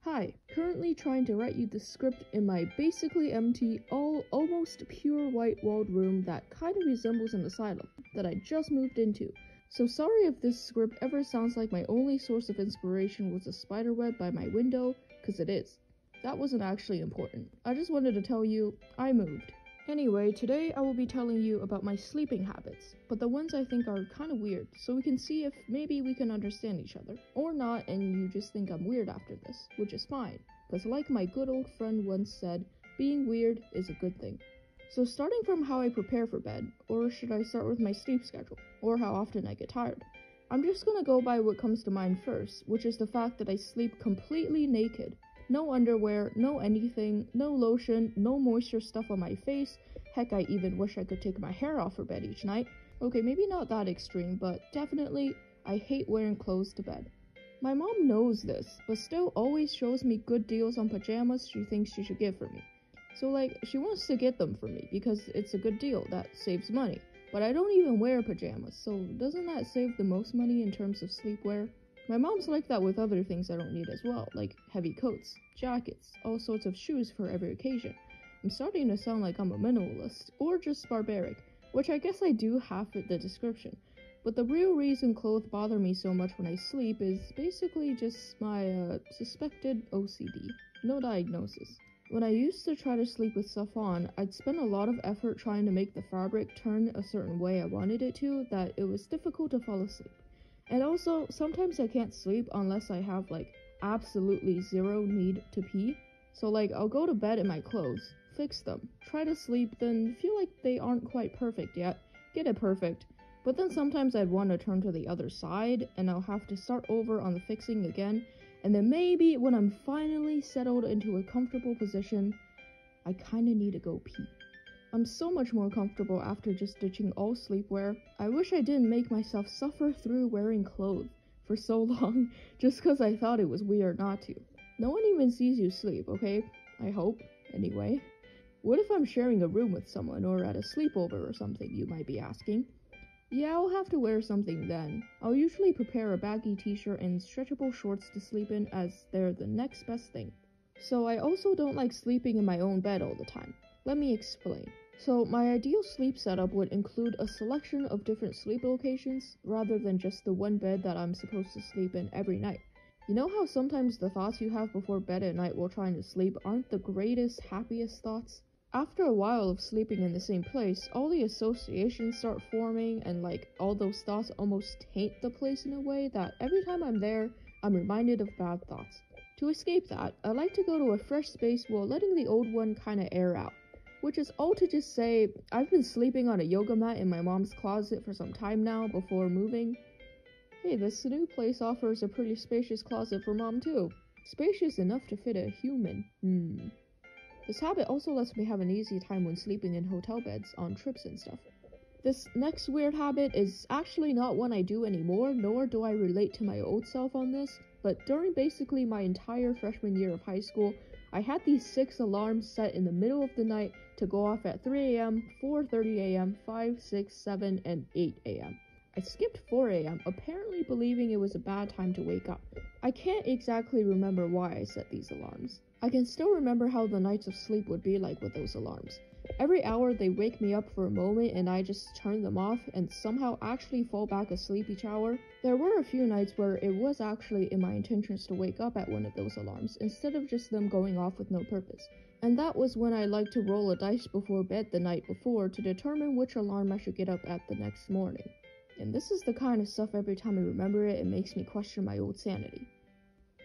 Hi, currently trying to write you the script in my basically empty, almost pure white walled room that kind of resembles an asylum that I just moved into. So sorry if this script ever sounds like my only source of inspiration was a spiderweb by my window, cause it is. That wasn't actually important. I just wanted to tell you, I moved. Anyway, today I will be telling you about my sleeping habits, but the ones I think are kind of weird, so we can see if maybe we can understand each other. Or not, and you just think I'm weird after this, which is fine, because like my good old friend once said, being weird is a good thing. So starting from how I prepare for bed, or should I start with my sleep schedule, or how often I get tired? I'm just gonna go by what comes to mind first, which is the fact that I sleep completely naked. No underwear, no anything, no lotion, no moisture stuff on my face. Heck, I even wish I could take my hair off for bed each night. Okay, maybe not that extreme, but definitely, I hate wearing clothes to bed. My mom knows this, but still always shows me good deals on pajamas she thinks she should get for me. So like, she wants to get them for me because it's a good deal that saves money. But I don't even wear pajamas, so doesn't that save the most money in terms of sleepwear? My mom's like that with other things I don't need as well, like heavy coats, jackets, all sorts of shoes for every occasion. I'm starting to sound like I'm a minimalist, or just barbaric, which I guess I do half fit the description. But the real reason clothes bother me so much when I sleep is basically just my suspected OCD. No diagnosis. When I used to try to sleep with stuff on, I'd spend a lot of effort trying to make the fabric turn a certain way I wanted it to that it was difficult to fall asleep. And also, sometimes I can't sleep unless I have like absolutely zero need to pee. So like, I'll go to bed in my clothes, fix them, try to sleep, then feel like they aren't quite perfect yet, get it perfect. But then sometimes I'd want to turn to the other side, and I'll have to start over on the fixing again. And then maybe when I'm finally settled into a comfortable position, I kinda need to go pee. I'm so much more comfortable after just ditching all sleepwear. I wish I didn't make myself suffer through wearing clothes for so long just cause I thought it was weird not to. No one even sees you sleep, okay? I hope, anyway. What if I'm sharing a room with someone or at a sleepover or something, you might be asking? Yeah, I'll have to wear something then. I'll usually prepare a baggy t-shirt and stretchable shorts to sleep in as they're the next best thing. So I also don't like sleeping in my own bed all the time. Let me explain. So my ideal sleep setup would include a selection of different sleep locations rather than just the one bed that I'm supposed to sleep in every night. You know how sometimes the thoughts you have before bed at night while trying to sleep aren't the greatest, happiest thoughts? After a while of sleeping in the same place, all the associations start forming and like all those thoughts almost taint the place in a way that every time I'm there, I'm reminded of bad thoughts. To escape that, I like to go to a fresh space while letting the old one kinda air out. Which is all to just say, I've been sleeping on a yoga mat in my mom's closet for some time now before moving. Hey, this new place offers a pretty spacious closet for mom too. Spacious enough to fit a human. This habit also lets me have an easy time when sleeping in hotel beds on trips and stuff. This next weird habit is actually not one I do anymore, nor do I relate to my old self on this, but during basically my entire freshman year of high school, I had these 6 alarms set in the middle of the night to go off at 3 a.m., 4:30 a.m., 5, 6, 7, and 8 a.m. I skipped 4 a.m., apparently believing it was a bad time to wake up. I can't exactly remember why I set these alarms. I can still remember how the nights of sleep would be like with those alarms. Every hour they wake me up for a moment and I just turn them off and somehow actually fall back asleep each hour. There were a few nights where it was actually in my intentions to wake up at one of those alarms instead of just them going off with no purpose. And that was when I liked to roll a dice before bed the night before to determine which alarm I should get up at the next morning. And this is the kind of stuff every time I remember it makes me question my old sanity.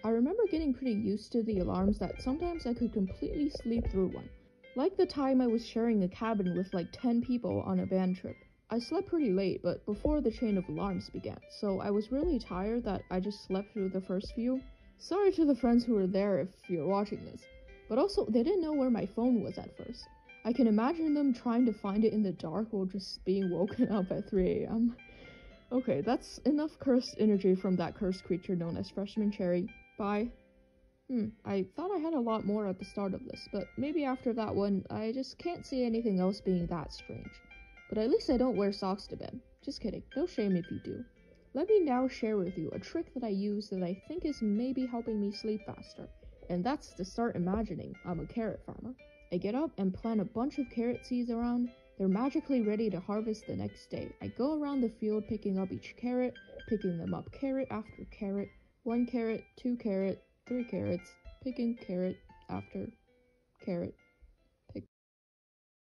I remember getting pretty used to the alarms that sometimes I could completely sleep through one. Like the time I was sharing a cabin with like 10 people on a band trip. I slept pretty late, but before the chain of alarms began, so I was really tired that I just slept through the first few. Sorry to the friends who were there if you're watching this, but also they didn't know where my phone was at first. I can imagine them trying to find it in the dark while just being woken up at 3 a.m. Okay, that's enough cursed energy from that cursed creature known as Freshman Cherry. Bye. I thought I had a lot more at the start of this, but maybe after that one, I just can't see anything else being that strange. But at least I don't wear socks to bed. Just kidding, no shame if you do. Let me now share with you a trick that I use that I think is maybe helping me sleep faster. and that's to start imagining I'm a carrot farmer. I get up and plant a bunch of carrot seeds around. They're magically ready to harvest the next day. I go around the field picking up each carrot, picking them up carrot after carrot, 1 carrot, 2 carrot, 3 carrots, picking carrot after carrot.